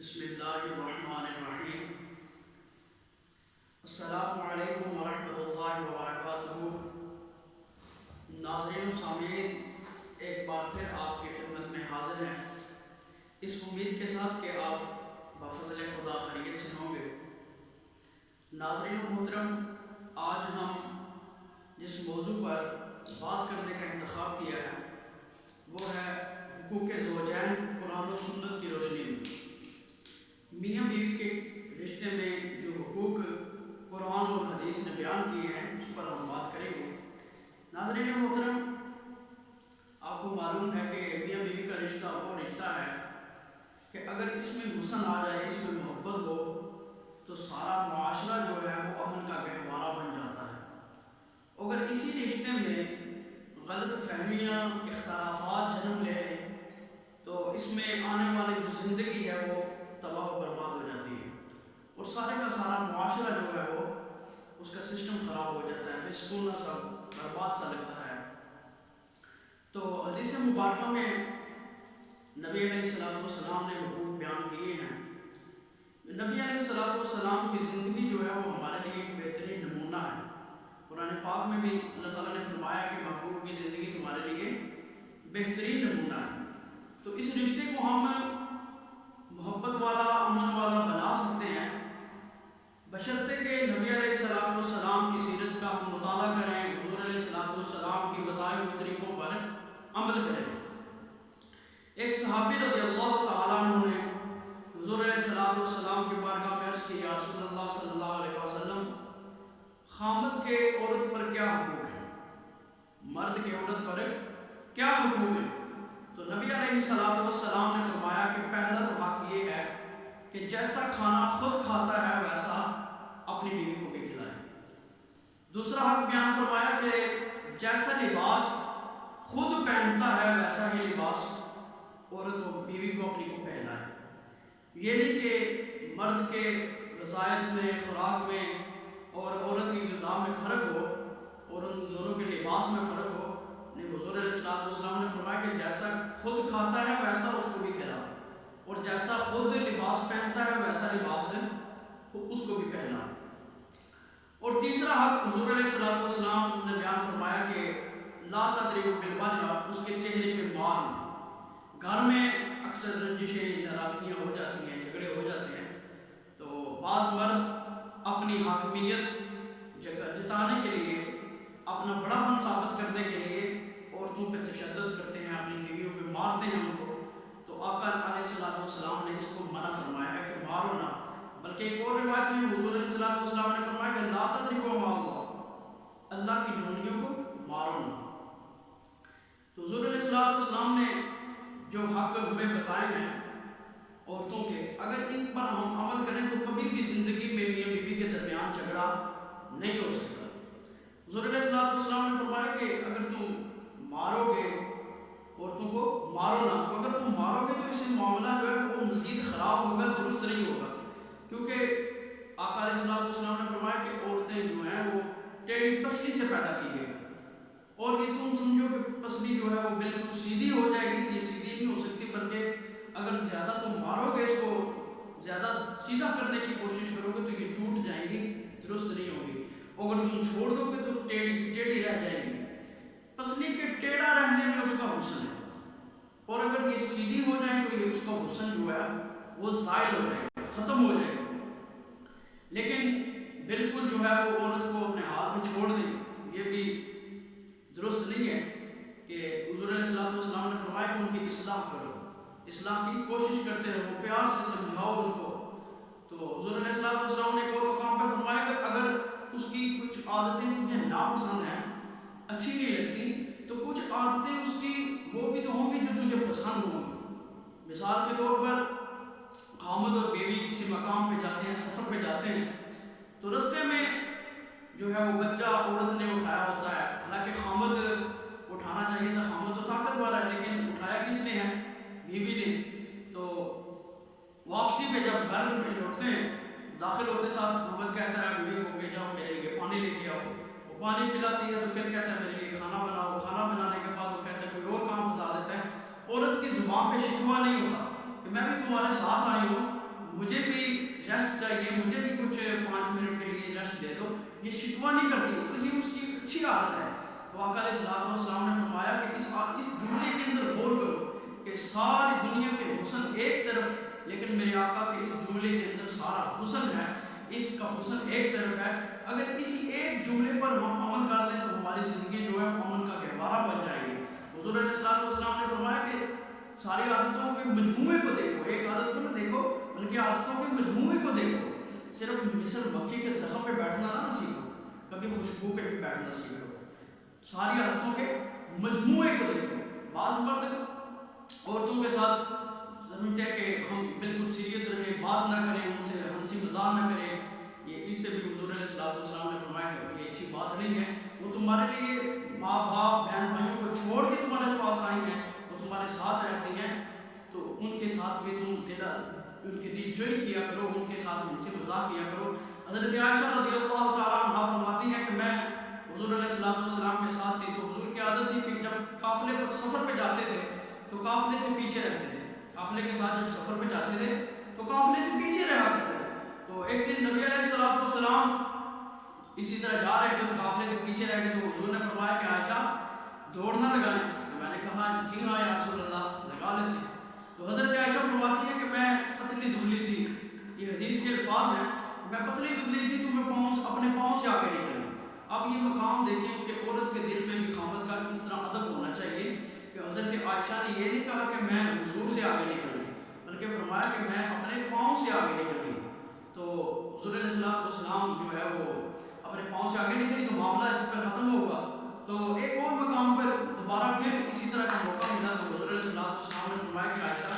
بسم اللہ الرحمن الرحیم۔ السلام علیکم ورحمۃ اللہ وبرکاتہ۔ ناظرین و سامعین، ایک بار پھر آپ کی خدمت میں حاضر ہیں، اس امید کے ساتھ کہ آپ بفضل خدا خیریت سے ہوں گے۔ ناظرین و محترم، آج ہم جس موضوع پر بات کرنے کا انتخاب کیا ہے وہ ہے حقوق زوجین قرآن و سنت کی روشنی میں۔ میاں بیوی کے رشتے میں جو حقوق قرآن اور حدیث نے بیان کیے ہیں اس پر ہم بات کریں گے۔ ناظرین محترم، آپ کو معلوم ہے کہ میاں بیوی کا رشتہ وہ رشتہ ہے کہ اگر اس میں حسن آ جائے، اس میں محبت ہو تو سارا معاشرہ جو ہے وہ امن کا گہوارہ بن جاتا ہے۔ اگر اسی رشتے میں غلط فہمیاں، اختلافات جنم لے لیں تو اس میں آنے والی جو زندگی ہے وہ تباہ و برباد ہو جاتی ہے، اور سارے کا سارا معاشرہ جو ہے وہ اس کا سسٹم خراب ہو جاتا ہے، بسکون سا برباد سا لگتا ہے۔ تو حدیث مبارکہ میں نبی علیہ السلام نے حقوق بیان کیے ہیں۔ نبی علیہ السلام کی زندگی جو ہے وہ ہمارے لیے ایک بہترین نمونہ ہے۔ قرآن پاک میں بھی اللہ تعالیٰ نے فرمایا کہ محبوب کی زندگی تمہارے لیے بہترین نمونہ ہے۔ تو اس رشتے کو ہم محبت والا، امن والا بنا سکتے ہیں بشرطے کہ نبی علیہ السلام کی سیرت کا ہم مطالعہ کریں، حضور علیہ السلام کی بتائے ہوئے طریقوں پر عمل کریں۔ ایک صحابی رضی اللہ تعالیٰ عنہ نے حضور علیہ السلام کی بارگاہ میں عرض کی، یا رسول اللہ صلی اللہ علیہ وسلم، خامد کے عورت پر کیا حقوق ہیں؟ مرد کے عورت پر کیا حقوق ہیں؟ تو نبی علیہ السلام نے فرمایا کہ پہلا تو حق یہ ہے کہ جیسا کھانا خود کھاتا ہے ویسا اپنی بیوی کو بھی کھلائے۔ دوسرا حق بیان فرمایا کہ جیسا لباس خود پہنتا ہے ویسا ہی لباس عورت و بیوی کو اپنی کو پہنائے۔ یہ نہیں کہ مرد کے غذائیت میں، خوراک میں اور عورت کی غذا میں فرق ہو اور ان دونوں کے لباس میں فرق ہو۔ حضور علیہ السلام نے فرمایا کہ جیسا خود کھاتا ہے ویسا اس کو بھی کھلا، اور جیسا خود لباس پہنتا ہے ویسا لباس اس کو بھی پہنا۔ اور تیسرا حق حضور علیہ السلام نے بیان فرمایا کہ لا تضربوا بالوجہ، اس کے چہرے پہ مارنا۔ گھر میں اکثر رنجشیں، ناراضگیاں ہو جاتی ہیں، جھگڑے ہو جاتے ہیں، تو بعض مرد اپنی حاکمیت جتانے کے لیے، اپنا بڑا پن ثابت کرنے کے لیے عورتوں پہ تشدد کرتے ہیں، اپنی بیویوں پہ مارتے ہیں ان کو۔ تو آقا علیہ السلام نے اس کو منع فرمایا ہے کہ مارو نہ، بلکہ ایک اور روایت میں حضور علیہ السلام نے فرمایا کہ لا تضربوا مع اللہ، اللہ کی نونیوں کو مارو نہ۔ تو حضور علیہ السلام نے جو حق ہمیں بتائے ہیں عورتوں کے، اگر ان پر ہم عمل کریں تو کبھی بھی زندگی میں میاں بیوی کے درمیان جھگڑا نہیں ہو سکتا۔ حضور علیہ السلام نے فرمایا کہ اگر تم مارو گے عورتوں کو، مارو نہ، تو اگر تم مارو گے تو اس سے معاملہ جو ہے وہ مزید خراب ہوگا، درست نہیں ہوگا، کیونکہ آقا علیہ السلام نے فرمایا کہ عورتیں جو ہیں وہ ٹیڑھی پسلی سے پیدا کی گئی، اور یہ تم سمجھو کہ پسلی جو ہے وہ بالکل سیدھی ہو جائے گی، یہ سیدھی نہیں ہو سکتی، بلکہ اگر زیادہ تم مارو گے، اس کو زیادہ سیدھا کرنے کی کوشش کرو گے تو یہ ٹوٹ جائیں گی، درست نہیں ہوگی، اگر تم چھوڑ دو گے تو ٹیڑھی رہ جائے گی۔ پسلی کے ٹیڑھا رہنے میں اس کا حسن ہے، اور اگر یہ سیدھی ہو جائے تو یہ اس کا حسن جو ہے وہ زائل ہو جائے گا، ختم ہو جائے گا۔ لیکن بالکل جو ہے وہ عورت کو اپنے ہاتھ میں چھوڑ دیں، یہ بھی درست نہیں ہے کہ حضور علیہ السلام نے فرمایا کہ ان کی اصلاح کرو، اصلاح کی کوشش کرتے رہو، پیار سے سمجھاؤ ان کو۔ تو حضور علیہ السلام نے ایک اور مقام پہ فرمایا کہ اگر اس کی کچھ عادتیں تجھے ناپسند ہیں، اچھی نہیں لگتی، تو کچھ عادتیں اس کی وہ بھی تو ہوں گی جو تجھے پسند ہوں گی۔ مثال کے طور پر خامد اور بیوی کسی مقام پہ جاتے ہیں، سفر پہ جاتے ہیں، تو رستے میں جو ہے وہ بچہ عورت نے اٹھایا ہوتا ہے، حالانکہ خامد اٹھانا چاہیے تھا، خامد تو طاقت والا ہے، لیکن اٹھایا کس نے ہے؟ بیوی نے۔ تو واپسی پہ جب گھر میں لوٹتے ہیں، داخل ہوتے ساتھ خامد کہتا ہے بیوی کو کہ جاؤ میرے لیے پانی لے کے آؤ، وہ پانی پلاتی ہے، تو پھر کہتا ہے میرے لیے کھانا بناؤ، کھانا بنانے کے بعد وہ کہتا ہے کوئی اور کام بتا دیتا ہے۔ عورت کی زبان پہ شکوہ نہیں ہوتا کہ میں بھی تمہارے ساتھ آئی ہوں مجھے بھی ریسٹ چاہیے، مجھے بھی کچھ 5 منٹ کے لیے ریسٹ دے دو، یہ شکوہ نہیں کرتی، تو یہ اس کی اچھی عادت ہے۔ تو آقا علیہ السلام نے فرمایا کہ اس جملے کے اندر غور کرو کہ ساری دنیا کے حسن ایک طرف، لیکن میرے آقا کے اس جملے کے اندر سارا حسن ہے، اس کا حسن ایک طرف ہے۔ اگر اسی ایک جملے پر ہم عمل کر لیں تو ہماری زندگی جو ہے امن کا گہوارہ بن جائے گی۔ حضور علیہ السلام نے فرمایا کہ ساری عادتوں کے مجموعے کو دیکھو، ایک عادت کو نہ دیکھو بلکہ عادتوں کے مجموعے کو دیکھو۔ صرف مثل مکھی کے زخم پہ بیٹھنا نہ سیکھو، کبھی خوشبو پہ بھی بیٹھنا سیکھو، ساری عادتوں کے مجموعے کو دیکھو۔ بعض مرد عورتوں کے ساتھ سمجھتے ہیں کہ ہم بالکل سیریس رہیں، بات نہ کریں، ان سے ہنسی مذاق نہ کریں، یہ اس سے بھی حضور علیہ السلام نے فرمایا کہ یہ اچھی بات نہیں ہے۔ وہ تمہارے لیے ماں باپ بہن بھائیوں کو چھوڑ کے تمہارے پاس آئی ہیں، وہ تمہارے ساتھ رہتی ہیں، تو ان کے ساتھ بھی تم ان کی دل جوئی کیا کرو، ان کے ساتھ ہنسی مذاق کیا کرو۔ حضرت عائشہ رضی اللہ تعالیٰ عنہا فرماتی ہیں کہ میں حضور علیہ السلام کے ساتھ تھی، تو حضور کی عادت تھی کہ جب قافلے پر سفر پہ جاتے تھے تو قافلے سے پیچھے رہتے تھے، قافلے کے ساتھ جب سفر پہ جاتے تھے تو قافلے سے پیچھے رہا کرتے تھے۔ تو ایک دن نبی علیہ السلام اسی طرح جا رہے تھے تو قافلے سے پیچھے رہ گئے، تو حضور نے فرمایا کہ عائشہ دوڑنا لگائیں، تو میں نے کہا جی ہاں یا رسول اللہ لگا لیتے۔ تو حضرت عائشہ فرماتی ہے کہ میں پتلی دبلی تھی، یہ حدیث کے الفاظ ہیں، میں پتلی دبلی تھی تو میں اپنے پاؤں سے آگے نکلی۔ اب یہ مقام دیکھیں کہ عورت کے دل میں بھی خامد کا اس طرح ادب ہونا چاہیے کہ حضرت عائشہ نے یہ نہیں کہا کہ میں حضور سے آگے نکل گئی، بلکہ فرمایا کہ میں اپنے پاؤں سے آگے نکل گئی۔ تو حضور علیہ السلام جو ہے وہ اپنے پاؤں سے آگے نکلی تو معاملہ اس پر ختم ہوگا۔ تو ایک اور مقام پر دوبارہ پھر اسی طرح کا موقع ملا تو حضور علیہ السلام نے فرمایا کہ عائشہ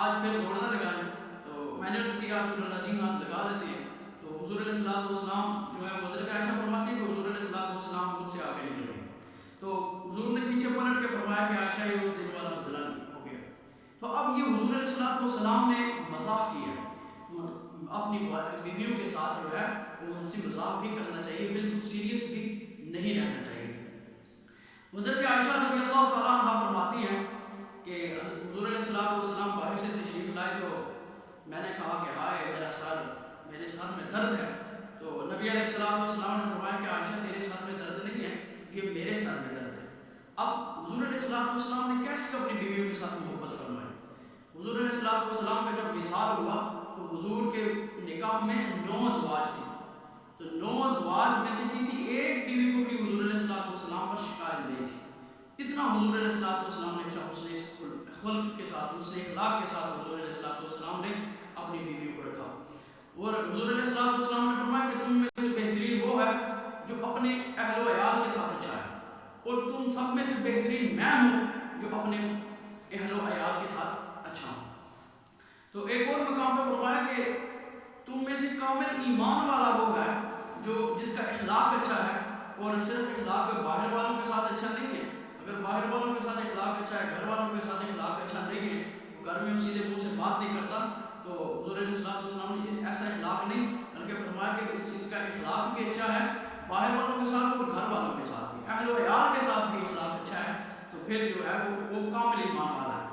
آج پھر دوڑنا لگائیں، تو میں نے عرض کیا رسول اللہ جی ہاں لگا دیتے ہیں۔ تو حضور علیہ السلام جو ہے حضرت عائشہ فرماتی ہے کہ حضور علیہ السلام مجھ سے آگے نکل گئے، تو حضور نے پیچھے پلٹ کے فرمایا کہ عائشہ یہ اس دن والا بدلہ ہو گیا۔ تو اب یہ حضور علیہ السلام نے مزاح کیا ہے، اپنی بیویوں کے ساتھ جو ہے وہ ہنسی مذاق بھی کرنا چاہیے، بالکل سیریس بھی نہیں رہنا چاہیے۔ حضرت عائشہ رضی اللہ تعالیٰ عنہ فرماتی ہیں کہ حضور علیہ السلام باہر سے تشریف لائے تو میں نے کہا کہ ہائے میرے سر میں درد ہے، تو نبی علیہ السلام نے فرمایا کہ عائشہ تیرے سر میں درد نہیں ہے، یہ میرے سر میں درد ہے۔ اب حضور علیہ السلام نے کیسے اپنی بیویوں کے ساتھ محبت فرمائی؟ حضور علیہ السلام کا جب وصال ہوا تو حضور کے نکاح میں 9 ازواج تھے، تو 9 ازواج میں سے کسی ایک بیوی کو بھی حضور علیہ السلام پر شکایت نہیں تھی۔ اتنا حضور علیہ السلام نے چاہا حسن خلق کے ساتھ، حسن اخلاق کے ساتھ حضور علیہ السلام نے اپنی بیویوں کو رکھا۔ اور حضور علیہ السلام نے فرمایا کہ تم میں سے بہترین وہ ہے جو اپنے اہل و عیال کے ساتھ اچھا ہے، اور تم سب میں سے بہترین میں ہوں جو اپنے اہل و عیال کے ساتھ اچھا ہوں۔ تو ایک اور مقام پر فرمایا کہ تم میں سے کامل ایمان والا وہ ہے جس کا اخلاق اچھا ہے، اور صرف اخلاق باہر والوں کے ساتھ اچھا نہیں ہے، اگر باہر والوں کے ساتھ اخلاق اچھا ہے، گھر والوں کے ساتھ اخلاق اچھا نہیں ہے، گھر میں سیدھے منہ سے بات نہیں کرتا، تو حضور علیہ السلام نے ایسا اخلاق نہیں، بلکہ فرمایا کہ اس کا اخلاق بھی اچھا ہے باہر والوں کے ساتھ اور گھر والوں کے ساتھ بھی، اہل و عیال کے ساتھ بھی اخلاق اچھا ہے، تو پھر جو ہے وہ کامل ایمان والا ہے۔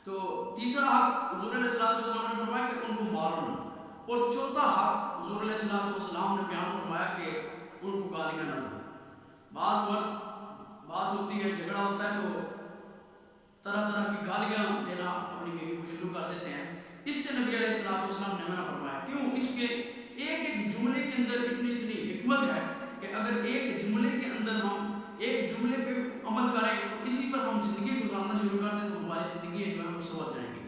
تو تیسرا حق حضور علیہ السلام نے فرمایا کہ ان کو مارو نہ، اور چوتھا حق حضور علیہ السلام نے بیان فرمایا کہ ان کو گالیاں نہ دو۔ بعض مرد بات ہوتی ہے، جھگڑا ہوتا ہے تو طرح طرح کی گالیاں دینا اپنی بیوی کو شروع کر دیتے ہیں، اس سے نبی علیہ السلام نے منع فرمایا۔ کیوں؟ اس کے ایک جملے کے اندر اتنی حکمت ہے کہ اگر ایک جملے کے اندر ہم ایک جملے پہ عمل کریں تو اسی پر ہم زندگی گزارنا شروع کر دیں تو ہماری زندگی جو ہے وہ سنور جائیں گی۔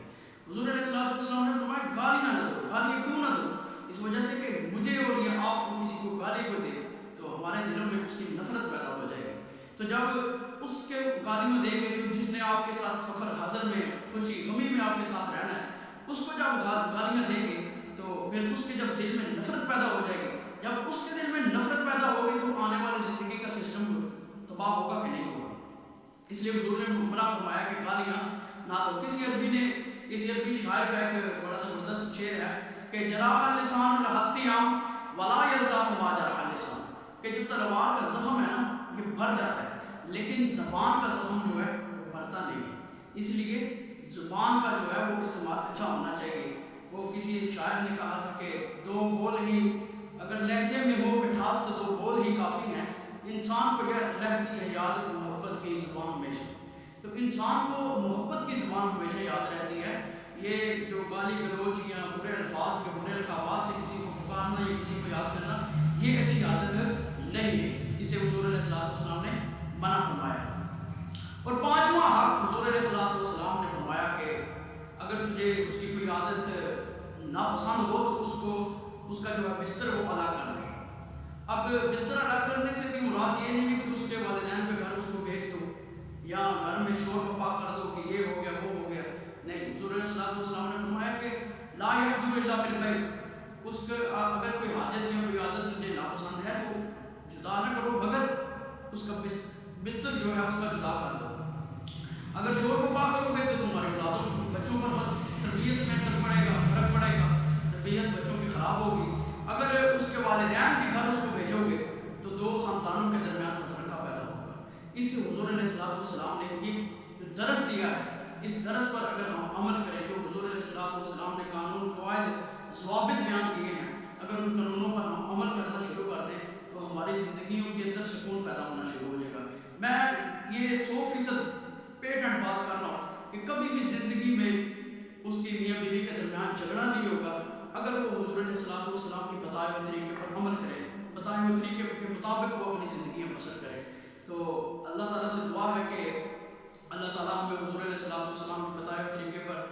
حضور علیہ السلام نے فرمایا گالیاں نہ دو۔ گالیاں کیوں نہ دو؟ اس وجہ سے کہ مجھے اور یا آپ کو کسی کو گالی کو دے تو ہمارے دلوں میں اس کی نفرت پیدا ہو جائے گی، تو جب اس کے گالیاں دیں گے جس نے آپ کے ساتھ سفر حاضر میں خوشی غمی میں آپ کے ساتھ رہنا ہے، اس کو جب گالیاں دیں گے تو پھر اس کے جب دل میں نفرت پیدا ہو جائے گی، جب اس کے دل میں نفرت پیدا ہوگی تو آنے والی زندگی کا سسٹم تباہ ہوگا کہ نہیں ہوگا۔ اس لیے حضور نے منع فرمایا کہ گالیاں نہ دو۔ کسی عربی شاعر کا ایک بڑا زبردست شعر ہے کہ جراح اللسان الحتیام ولا یلتام ما جرح اللسان، کہ جو تلوار کا زخم ہے نا یہ بھر جاتا ہے لیکن زبان کا زخم جو ہے وہ بھرتا نہیں ہے، اس لیے زبان کا جو ہے وہ استعمال اچھا ہونا چاہیے۔ وہ کسی شاعر نے کہا تھا کہ دو بول ہی اگر لہجے میں ہو مٹھاس تو دو بول ہی کافی ہیں، انسان کو یہ رہتی ہے یاد محبت کی زبان ہمیشہ. تو انسان کو محبت کی زبان ہمیشہ یاد رہتی ہے. یہ جو گالی گلوچ یا برے الفاظ کے برے القابات سے کسی کو پکارنا یا کسی کو یاد کرنا، یہ اچھی عادت نہیں ہے. اسے حضور علیہ السلام نے منع فرمایا. اور پانچواں حق حضور علیہ السلام نے فرمایا کہ اگر تجھے اس کی کوئی عادت ناپسند ہو تو اس کا جو ہے بستر وہ الگ کر دے. اب بستر الگ کرنے سے بھی مراد یہ نہیں ہے کہ اس کے والدین کے گھر اس کو بھیج دو یا گھر میں شور بپا کر دو کہ یہ ہو گیا وہ ہو گیا. نہیں، حضور علیہ السلام نے فرمایا کہ لا یحجر الا فی البیت. اس کے اگر کوئی حاجت یا کوئی عادت تجھے ناپسند ہے تو جدا نہ کرو، مگر اس کا بستر جو ہے اس کا جدا کر دو. اگر شور بپا کرو گے تو تمہارے اولادوں بچوں پر تربیت میں اثر پڑے گا، فرق پڑے گا، تربیت بچوں کی خراب ہوگی. اگر اس کے والدین کے گھر اس کو بھیجو گے تو دو خاندانوں کے درمیان تفرقہ پیدا ہوگا. اس سے حضور علیہ السلام نے یہ جو درس دیا ہے، اس درس پر اگر ہم عمل کریں، جو حضور علیہ السلام نے قانون قواعد ضوابط بیان کیے ہیں، اگر ان قانونوں پر ہم عمل کرنا شروع کر دیں تو ہماری زندگیوں کے اندر سکون پیدا ہونا شروع ہو جائے گا. میں یہ 100% پیٹنٹ بات کر رہا ہوں کہ کبھی بھی زندگی میں اس کی میاں بیوی کے درمیان جھگڑا نہیں ہوگا اگر وہ حضور علیہ السلام کے بتائے ہوئے طریقے پر عمل کرے، بتائے ہوئے طریقے کے مطابق وہ اپنی زندگیاں بسر کرے. تو اللہ تعالیٰ سے دعا ہے کہ اللہ تعالیٰ ہمیں حضور علیہ السلام کے بتائے ہوئے طریقے پر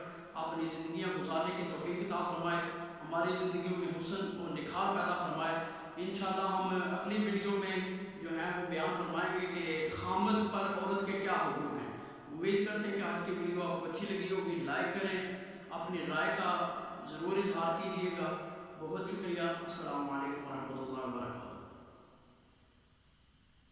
اپنی زندگیاں گزارنے کی توفیق عطا فرمائے، ہماری زندگیوں میں حسن و نکھار پیدا فرمائے. انشاءاللہ ہم اگلی ویڈیو میں جو ہے وہ بیان فرمائیں گے کہ خامد پر عورت کے کیا حقوق ہیں. امید کرتے ہیں کہ آج کی ویڈیو آپ کو اچھی لگی ہوگی. لائک کریں، اپنی رائے کا ضرور اظہار کیجیے گا. بہت شکریہ. السلام علیکم ورحمۃ اللہ وبرکاتہ.